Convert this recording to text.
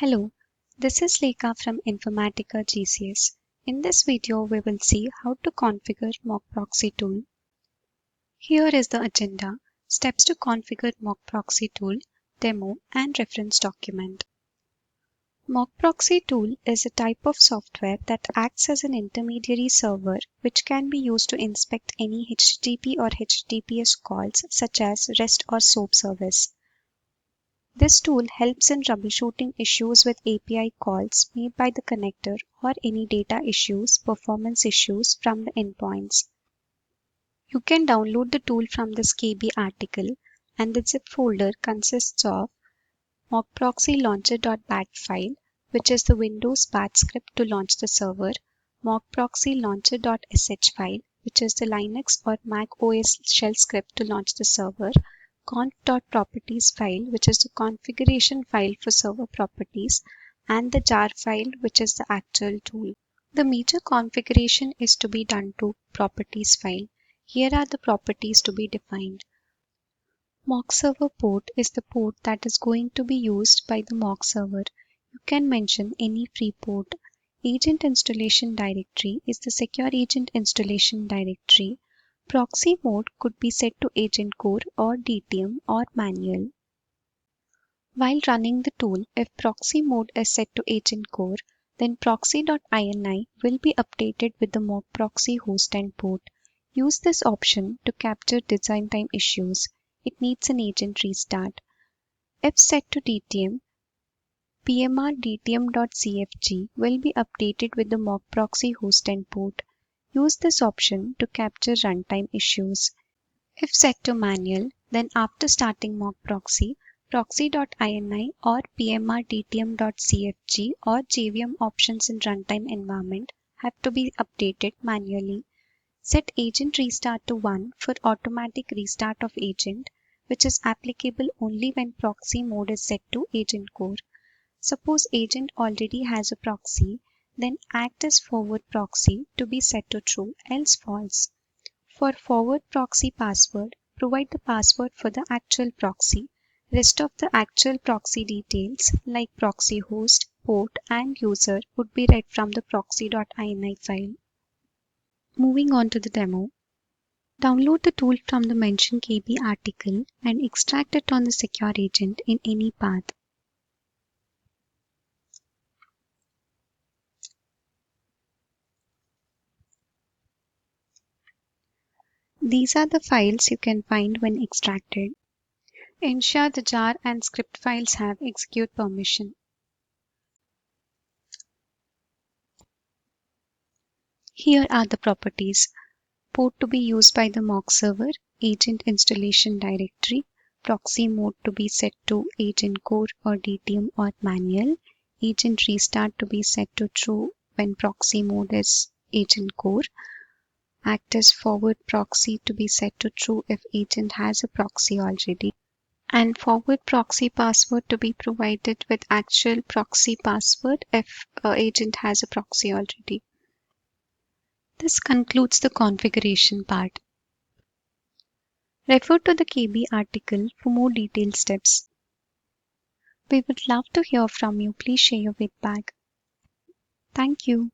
Hello, this is Lekha from Informatica GCS. In this video, we will see how to configure mock proxy tool. Here is the agenda, steps to configure mock proxy tool, demo and reference document. Mock proxy tool is a type of software that acts as an intermediary server which can be used to inspect any HTTP or HTTPS calls such as REST or SOAP service. This tool helps in troubleshooting issues with API calls made by the connector or any data issues, performance issues from the endpoints. You can download the tool from this KB article, and the zip folder consists of mockproxylauncher.bat file, which is the Windows bat script to launch the server, mockproxylauncher.sh file, which is the Linux or Mac OS shell script to launch the server, conf.properties file, which is the configuration file for server properties, and the jar file, which is the actual tool. The major configuration is to be done to properties file. Here are the properties to be defined. Mock server port is the port that is going to be used by the mock server. You can mention any free port. Agent installation directory is the secure agent installation directory. Proxy mode could be set to agent core or DTM or manual. While running the tool, if proxy mode is set to agent core, then proxy.ini will be updated with the mock proxy host and port. Use this option to capture design time issues. It needs an agent restart. If set to DTM, pmr.dtm.cfg will be updated with the mock proxy host and port. Use this option to capture runtime issues. If set to manual, then after starting mock proxy, proxy.ini or pmr.dtm.cfg or JVM options in runtime environment have to be updated manually. Set agent restart to 1 for automatic restart of agent, which is applicable only when proxy mode is set to agent core. Suppose agent already has a proxy, then act as forward proxy to be set to true, else false. For forward proxy password, provide the password for the actual proxy. Rest of the actual proxy details like proxy host, port and user would be read from the proxy.ini file. Moving on to the demo. Download the tool from the mentioned KB article and extract it on the secure agent in any path. These are the files you can find when extracted. Ensure the jar and script files have execute permission. Here are the properties. Port to be used by the mock server, agent installation directory, proxy mode to be set to agent core or DTM or manual, agent restart to be set to true when proxy mode is agent core, act as forward proxy to be set to true if agent has a proxy already, and forward proxy password to be provided with actual proxy password if agent has a proxy already. This concludes the configuration part. Refer to the KB article for more detailed steps. We would love to hear from you. Please share your feedback. Thank you.